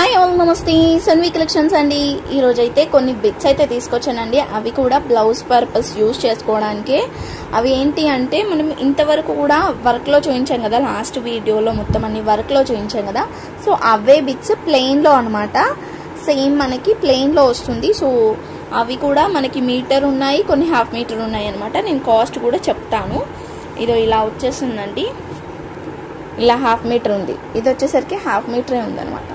Hi all నమస్తే Sanvi collections అండి. ఈ రోజు అయితే కొన్ని బిట్స్ అయితే తీసుకొచ్చానండి. అవి కూడా బ్లౌజ్ పర్పస్ యూజ్ చేసుకోవడానికి. అవి ఏంటి అంటే మనం ఇంతవరకు కూడా వర్క్ లో చూపించాం కదా, లాస్ట్ వీడియోలో మొత్తం అన్ని వర్క్ లో చూపించాం కదా. సో అవే బిట్స్ ప్లెయిన్ లో అనమాట. సేమ్ మనకి ప్లెయిన్ లో వస్తుంది. సో అవి కూడా మనకి మీటర్ ఉన్నాయి, కొన్ని హాఫ్ మీటర్ ఉన్నాయి అనమాట. నేను కాస్ట్ కూడా చెప్తాను. ఇదో ఇలా వచ్చేస్తుందండి. ఇలా హాఫ్ మీటర్ ఉంది. ఇది వచ్చేసరికి హాఫ్ మీటరే ఉందన్నమాట.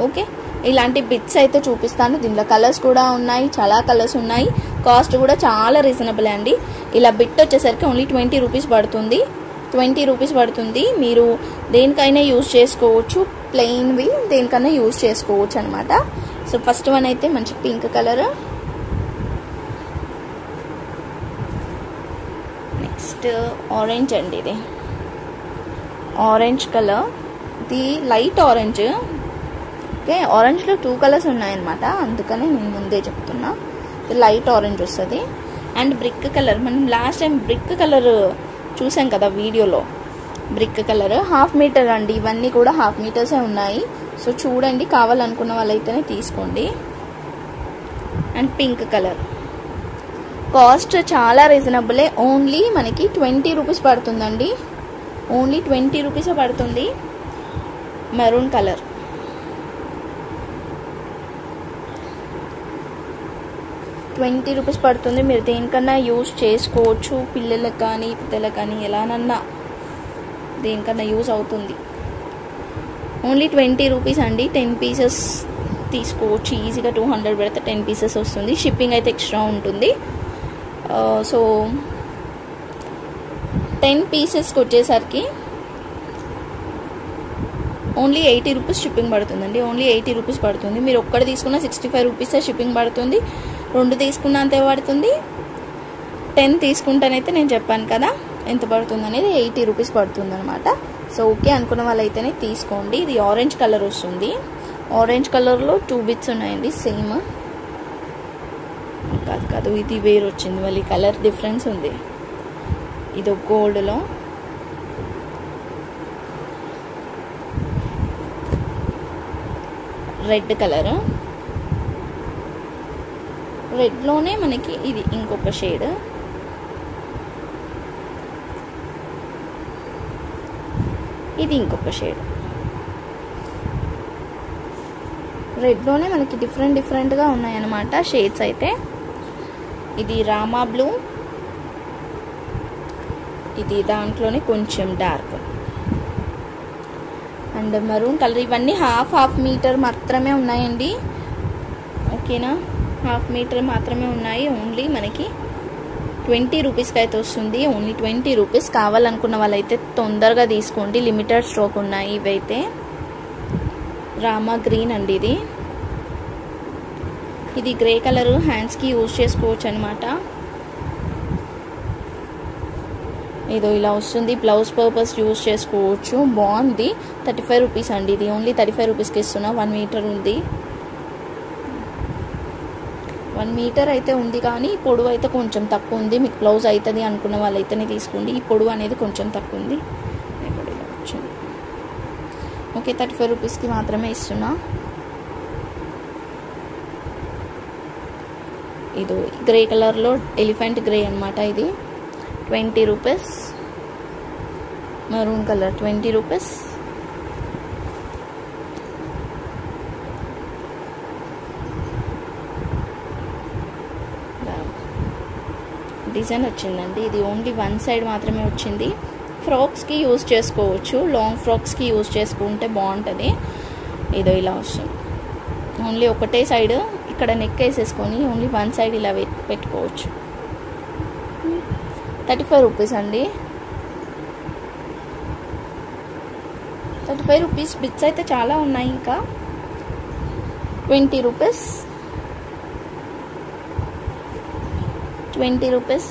ఓకే, ఇలాంటి బిట్స్ అయితే చూపిస్తాను. దీనిలో కలర్స్ కూడా ఉన్నాయి, చాలా కలర్స్ ఉన్నాయి. కాస్ట్ కూడా చాలా రీజనబుల్ అండి. ఇలా బిట్ వచ్చేసరికి ఓన్లీ 20 రూపీస్ పడుతుంది. 20 రూపీస్ పడుతుంది. మీరు దేనికైనా యూజ్ చేసుకోవచ్చు, ప్లెయిన్వి దేనికైనా యూజ్ చేసుకోవచ్చు అనమాట. సో ఫస్ట్ వన్ అయితే మంచి పింక్ కలర్. నెక్స్ట్ ఆరెంజ్ అండి. ఇది ఆరెంజ్ కలర్, ఇది లైట్ ఆరెంజ్. ఓకే, ఆరెంజ్లో 2 కలర్స్ ఉన్నాయన్నమాట, అందుకని నేను ముందే చెప్తున్నా. ఇది లైట్ ఆరెంజ్ వస్తుంది. అండ్ బ్రిక్ కలర్, మనం లాస్ట్ టైం బ్రిక్ కలర్ చూసాం కదా వీడియోలో. బ్రిక్ కలర్ హాఫ్ మీటర్ అండి. ఇవన్నీ కూడా హాఫ్ మీటర్సే ఉన్నాయి. సో చూడండి, కావాలనుకున్న వాళ్ళైతేనే తీసుకోండి. అండ్ పింక్ కలర్ కాస్ట్ చాలా రీజనబులే. ఓన్లీ మనకి 20 రూపీస్ పడుతుందండి. ఓన్లీ 20 రూపీసే పడుతుంది. మెరూన్ కలర్, $20 రూపీస్ పడుతుంది. మీరు దేనికన్నా యూజ్ చేసుకోవచ్చు. పిల్లలకు కానీ పెద్దలకు కానీ ఎలానన్నా దేనికన్నా యూజ్ అవుతుంది. ఓన్లీ 20 రూపీస్ అండి. 10 పీసెస్ తీసుకోవచ్చు ఈజీగా. 200 పెడితే 10 పీసెస్ వస్తుంది. షిప్పింగ్ అయితే ఎక్స్ట్రా ఉంటుంది. సో 10 పీసెస్కి వచ్చేసరికి ఓన్లీ 80 రూపీస్ షిప్పింగ్ పడుతుందండి. ఓన్లీ 80 రూపీస్ పడుతుంది. మీరు ఒక్కటి తీసుకున్న 65 రూపీసే షిప్పింగ్ పడుతుంది. 2 తీసుకున్న అంతే పడుతుంది. 10 తీసుకుంటానైతే నేను చెప్పాను కదా ఎంత పడుతుంది అనేది, 80 రూపీస్ పడుతుంది అనమాట. సో ఓకే అనుకున్న వాళ్ళైతేనే తీసుకోండి. ఇది ఆరెంజ్ కలర్ వస్తుంది. ఆరెంజ్ కలర్లో 2 బిట్స్ ఉన్నాయండి. సేమ్ కాదు, ఇది వేరు వచ్చింది. మళ్ళీ కలర్ డిఫరెన్స్ ఉంది. ఇది గోల్డ్లో, రెడ్ కలర్. రెడ్లోనే మనకి ఇది ఇంకొక షేడ్. ఇది ఇంకొక షేడ్. రెడ్లోనే మనకి డిఫరెంట్గా ఉన్నాయన్నమాట షేడ్స్ అయితే. ఇది రామా బ్లూ, ఇది దాంట్లోనే కొంచెం డార్క్. And maroon colour. ఇవన్నీ హాఫ్ మీటర్ మాత్రమే ఉన్నాయండి. ఓకేనా, హాఫ్ మీటర్ మాత్రమే ఉన్నాయి. ఓన్లీ మనకి 20 రూపీస్కి అయితే వస్తుంది. Only 20 rupees. కావాలనుకున్న వాళ్ళైతే తొందరగా తీసుకోండి. లిమిటెడ్ స్టాక్ ఉన్నాయి ఇవైతే. రామా గ్రీన్ అండి. ఇది గ్రే కలర్. హ్యాండ్స్కి యూజ్ చేసుకోవచ్చు అనమాట. ఏదో ఇలా వస్తుంది. బ్లౌజ్ పర్పస్ యూజ్ చేసుకోవచ్చు. బాగుంది. 35 రూపీస్ అండి. ఇది ఓన్లీ 35 రూపీస్కి ఇస్తున్నా. 1 మీటర్ ఉంది. 1 మీటర్ అయితే ఉంది, కానీ పొడవు అయితే కొంచెం తక్కువ ఉంది. మీకు బ్లౌజ్ అవుతుంది అనుకున్న వాళ్ళైతేనే తీసుకోండి. ఈ పొడవు అనేది కొంచెం తక్కువ ఉంది. ఓకే, 35 రూపీస్కి మాత్రమే ఇస్తున్నా. ఇది గ్రే కలర్లో ఎలిఫెంట్ గ్రే అనమాట. ఇది 20 rupees. Maroon colour 20 rupees. Design వచ్చిందండి. ఇది ఓన్లీ 1 సైడ్ మాత్రమే వచ్చింది. ఫ్రాక్స్కి యూజ్ చేసుకోవచ్చు. లాంగ్ ఫ్రాక్స్కి యూజ్ చేసుకుంటే బాగుంటుంది. ఏదో ఇలా వస్తుంది. ఓన్లీ ఒకటే సైడ్ ఇక్కడ నెక్ వేసేసుకొని ఓన్లీ 1 సైడ్ ఇలా పెట్టుకోవచ్చు. 35 రూపీస్ అండి. 35 రూపీస్. బిట్స్ అయితే చాలా ఉన్నాయి. ఇంకా 20 రూపీస్. 20 రూపీస్.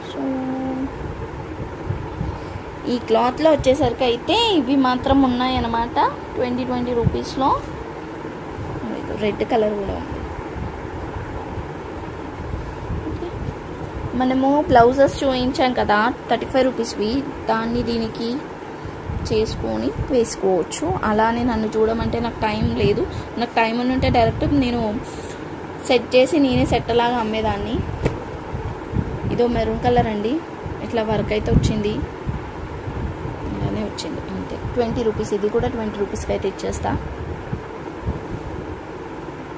సో ఈ క్లాత్లో వచ్చేసరికి అయితే ఇవి మాత్రం ఉన్నాయన్నమాట. 20 రూపీస్లో. రెడ్ కలర్ కూడా ఉంది. మనము బ్లౌజెస్ చూపించాం కదా 35 రూపీస్వి, దాన్ని దీనికి చేసుకొని వేసుకోవచ్చు. అలానే నన్ను చూడమంటే నాకు టైం లేదు. నాకు టైం ఉంటే డైరెక్ట్ నేను సెట్ చేసి నేనే సెట్ లాగా అమ్మేదాన్ని. ఇదో మెరూన్ కలర్ అండి, ఇట్లా వర్క్ అయితే వచ్చింది, ఇలానే వచ్చింది అంతే. 20 రూపీస్. ఇది కూడా 20 రూపీస్కి అయితే ఇచ్చేస్తా.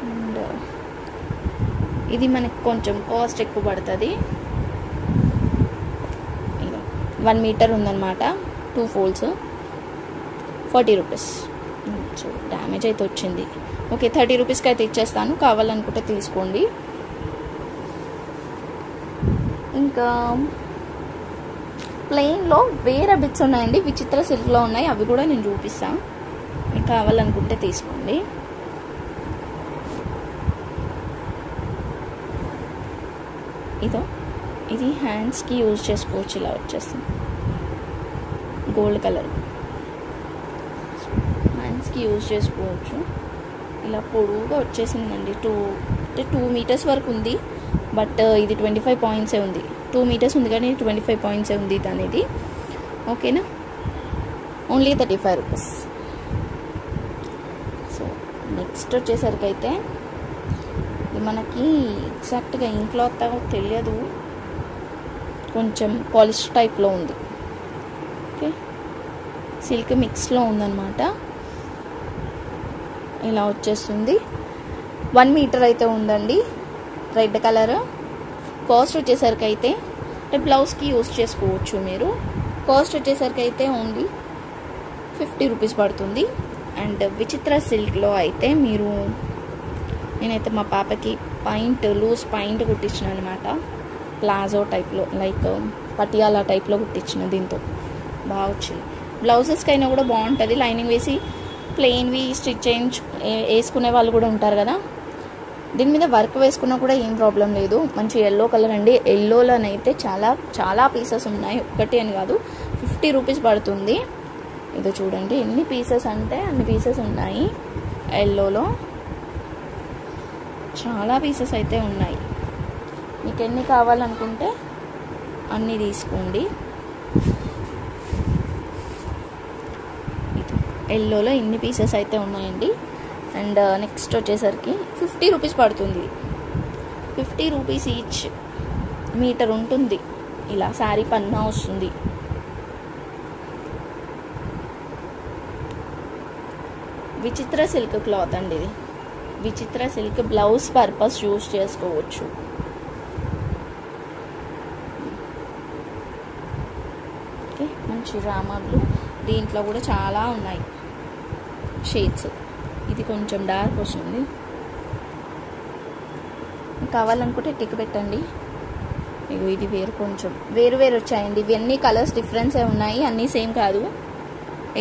అండ్ ఇది మనకి కొంచెం కాస్ట్ ఎక్కువ పడుతుంది. 1 మీటర్ ఉందన్నమాట, 2 ఫోల్డ్స్, 40 రూపీస్. సో డ్యామేజ్ అయితే వచ్చింది. ఓకే, 30 రూపీస్కి అయితే ఇచ్చేస్తాను, కావాలనుకుంటే తీసుకోండి. ఇంకా ప్లెయిన్లో వేరే బిట్స్ ఉన్నాయండి, విచిత్ర సిల్క్లో ఉన్నాయి, అవి కూడా నేను చూపిస్తాను, మీకు కావాలనుకుంటే తీసుకోండి. ఇది హ్యాండ్స్కి యూజ్ చేసుకోవచ్చు, ఇలా వచ్చేస్తుంది గోల్డ్ కలర్, హ్యాండ్స్కి యూజ్ చేసుకోవచ్చు. ఇలా పొడవుగా వచ్చేసిందండి, 2 మీటర్స్ వరకు ఉంది, బట్ ఇది 25 పాయింట్సే ఉంది. 2 మీటర్స్ ఉంది కానీ 25 పాయింట్సే ఉంది ఇది అనేది. ఓకేనా, ఓన్లీ 35 రూపీస్. సో నెక్స్ట్ వచ్చేసరికి అయితే ఇది మనకి ఎగ్జాక్ట్గా ఏం క్లాత్ తెలియదు, కొంచెం పాలిస్టర్ టైప్లో ఉంది. ఓకే, సిల్క్ మిక్స్లో ఉందన్నమాట, ఇలా వచ్చేస్తుంది. 1 మీటర్ అయితే ఉందండి, రెడ్ కలర్. కాస్ట్ వచ్చేసరికి అయితే బ్లౌజ్కి యూజ్ చేసుకోవచ్చు మీరు. కాస్ట్ వచ్చేసరికి అయితే ఓన్లీ 50 రూపీస్ పడుతుంది. అండ్ విచిత్ర సిల్క్లో అయితే నేనైతే మా పాపకి లూజ్ పాయింట్ కుట్టించిన అనమాట, ప్లాజో టైప్లో, లైక్ పటియాలా టైప్లో కుట్టించిన. దీంతో బాగా వచ్చింది. బ్లౌజెస్కి అయినా కూడా బాగుంటుంది, లైనింగ్ వేసి ప్లెయిన్వి స్టిచ్ వేసుకునే వాళ్ళు కూడా ఉంటారు కదా, దీని మీద వర్క్ వేసుకున్నా కూడా ఏం ప్రాబ్లం లేదు. మంచి ఎల్లో కలర్ అండి, ఎల్లోలోనైతే చాలా చాలా పీసెస్ ఉన్నాయి, ఒకటి అని కాదు. 50 రూపీస్ పడుతుంది. ఇదో చూడండి ఎన్ని పీసెస్ అంటే అన్ని పీసెస్ ఉన్నాయి. ఎల్లోలో చాలా పీసెస్ అయితే ఉన్నాయి, మీకు ఎన్ని కావాలనుకుంటే అన్నీ తీసుకోండి. ఎల్లోలో ఇన్ని పీసెస్ అయితే ఉన్నాయండి. అండ్ నెక్స్ట్ వచ్చేసరికి 50 రూపీస్ పడుతుంది. 50 రూపీస్ ఈచ్ మీటర్ ఉంటుంది. ఇలా శారీ పన్నా వస్తుంది. విచిత్ర సిల్క్ క్లాత్ అండి ఇది. విచిత్ర సిల్క్ బ్లౌజ్ పర్పస్ యూజ్ చేసుకోవచ్చు. ఓకే, మంచి రామా బ్లూ, దీంట్లో కూడా చాలా ఉన్నాయి షేడ్స్. ఇది కొంచెం డార్క్ వస్తుంది, కావాలనుకుంటే టిక్ పెట్టండి. ఇది కొంచెం వేరు వచ్చాయండి. ఇవన్నీ కలర్స్ డిఫరెన్సే ఉన్నాయి, అన్నీ సేమ్ కాదు.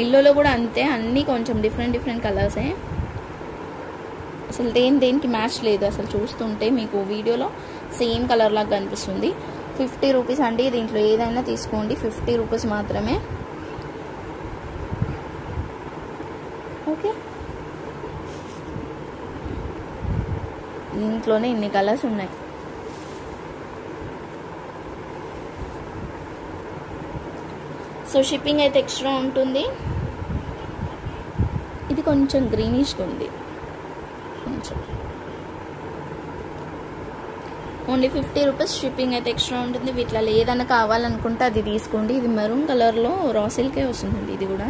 ఎల్లోలో కూడా అంతే, అన్నీ కొంచెం డిఫరెంట్ కలర్సే. అసలు దేనికి మ్యాచ్ లేదు. అసలు చూస్తుంటే మీకు వీడియోలో సేమ్ కలర్ లాగా కనిపిస్తుంది. 50 రూపీస్ అండి, దీంట్లో ఏదైనా తీసుకోండి, 50 రూపీస్ మాత్రమే. ఓకే, దీంట్లోనే ఇన్ని కలర్స్ ఉన్నాయి. సో షిప్పింగ్ అయితే ఎక్స్ట్రా ఉంటుంది. ఇది కొంచెం గ్రీనిష్గా ఉంది, కొంచెం ఓన్లీ 50 రూపీస్. షిప్పింగ్ అయితే ఎక్స్ట్రా ఉంటుంది. వీటిలో ఏదైనా కావాలనుకుంటే అది తీసుకోండి. ఇది మెరూన్ కలర్లో రా సిల్కే వస్తుందండి. ఇది కూడా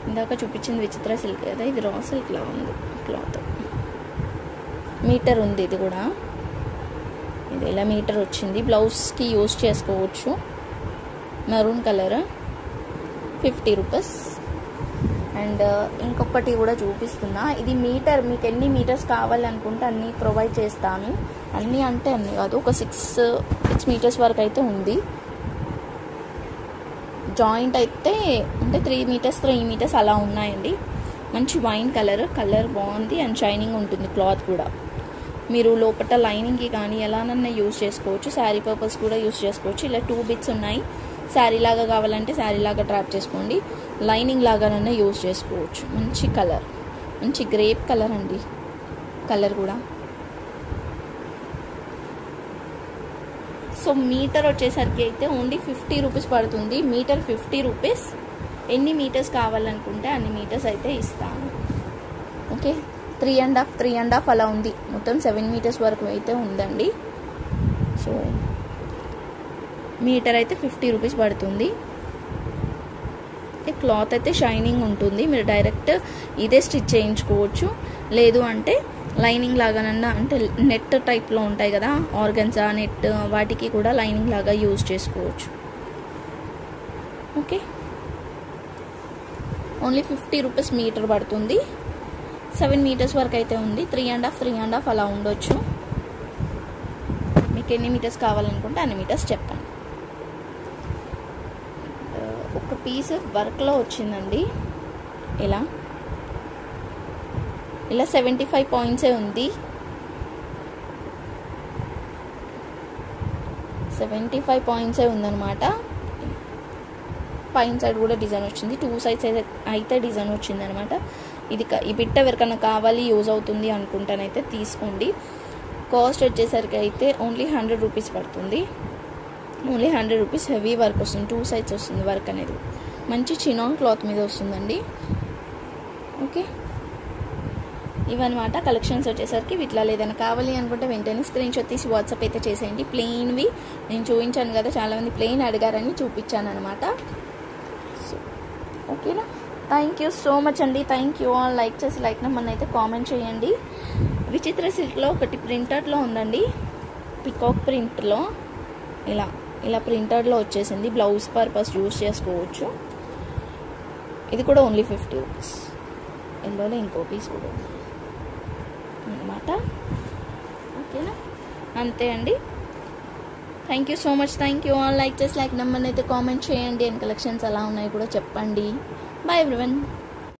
ఇందాక చూపించింది విచిత్ర సిల్క్ కదా, ఇది రా సిల్క్లా ఉంది క్లాత్. మీటర్ ఉంది ఇది కూడా. ఇది ఇలా మీటర్ వచ్చింది, బ్లౌజ్కి యూజ్ చేసుకోవచ్చు. Maroon colour, 50 rupees. అండ్ ఇంకొకటి కూడా చూపిస్తున్నా. ఇది మీటర్, మీకు ఎన్ని మీటర్స్ కావాలనుకుంటే అన్నీ ప్రొవైడ్ చేస్తాను. అన్నీ అంటే అన్నీ కాదు, ఒక 6 మీటర్స్ వరకు అయితే ఉంది. జాయింట్ అయితే అంటే 3 మీటర్స్ అలా ఉన్నాయండి. మంచి వైన్ కలర్ బాగుంది అండ్ షైనింగ్ ఉంటుంది క్లాత్ కూడా. మీరు లోపల లైనింగ్కి కానీ ఎలానన్నా యూజ్ చేసుకోవచ్చు, శారీ పర్పస్ కూడా యూజ్ చేసుకోవచ్చు. ఇలా 2 బిట్స్ ఉన్నాయి. శారీ లాగా కావాలంటే శారీ లాగా ట్రాప్ చేసుకోండి, లైనింగ్ లాగానన్నా యూజ్ చేసుకోవచ్చు. మంచి కలర్, మంచి గ్రేప్ కలర్ అండి. కలర్ కూడా సో మీటర్ వచ్చేసరికి అయితే ఓన్లీ 50 రూపీస్ పడుతుంది. Metre 50 rupees. ఎన్ని మీటర్స్ కావాలనుకుంటే అన్ని మీటర్స్ అయితే ఇస్తాను. ఓకే, 3.5 అలా ఉంది. మొత్తం 7 మీటర్స్ వరకు అయితే ఉందండి. సో మీటర్ అయితే 50 రూపీస్ పడుతుంది. క్లాత్ అయితే షైనింగ్ ఉంటుంది. మీరు డైరెక్ట్ ఇదే స్టిచ్ చేయించుకోవచ్చు. లేదు అంటే లైనింగ్ లాగానన్నా, అంటే నెట్ టైప్లో ఉంటాయి కదా ఆర్గన్జా నెట్, వాటికి కూడా లైనింగ్ లాగా యూజ్ చేసుకోవచ్చు. ఓకే, ఓన్లీ 50 రూపీస్ మీటర్ పడుతుంది. 7 మీటర్స్ వరకు అయితే ఉంది. 3.5 అలా ఉండొచ్చు. మీకు ఎన్ని మీటర్స్ కావాలనుకుంటే అన్ని మీటర్స్ చెప్పండి. ఒక పీస్ వర్క్లో వచ్చిందండి. ఇలా 75 పాయింట్సే ఉంది. 75 పాయింట్సే ఉందన్నమాట. పైన సైడ్ కూడా డిజైన్ వచ్చింది. 2 సైడ్స్ అయితే డిజైన్ వచ్చింది అనమాట. ఈ బిట్ ఎవరికన్నా కావాలి, యూజ్ అవుతుంది అనుకుంటానైతే తీసుకోండి. కాస్ట్ వచ్చేసరికి అయితే ఓన్లీ 100 రూపీస్ పడుతుంది. Only 100 rupees. హెవీ వర్క్ వస్తుంది. 2 సైడ్స్ వస్తుంది వర్క్ అనేది. మంచి చినాన్ క్లాత్ మీద వస్తుందండి. ఓకే, ఇవన్నమాట కలెక్షన్స్ వచ్చేసరికి. వీటిలో ఏదైనా కావాలి అనుకుంటే వెంటనే స్క్రీన్ షాట్ తీసి వాట్సాప్ అయితే చేసేయండి. ప్లెయిన్వి నేను చూపించాను కదా, చాలామంది ప్లెయిన్ అడిగారని చూపించాను అనమాట. సో ఓకేనా, థ్యాంక్ యూ సో మచ్ అండి. Thank you all. లైక్ చేసి లైక్ నెంబర్ని అయితే కామెంట్ చేయండి. విచిత్ర సిల్క్లో ఒకటి ప్రింటెడ్లో ఉందండి, పికాక్ ప్రింట్లో. ఇలా ప్రింటెడ్లో వచ్చేసింది. బ్లౌజ్ పర్పస్ యూజ్ చేసుకోవచ్చు. ఇది కూడా ఓన్లీ 50 రూపీస్. ఇందులో ఇంకో పీస్ కూడా అనమాట. ఓకేనా, అంతే అండి. Thank you so much. Thank you all. Like చేసి లైక్ నెంబర్ని అయితే కామెంట్ చేయండి. అండ్ కలెక్షన్స్ ఎలా ఉన్నాయి కూడా చెప్పండి. Bye everyone.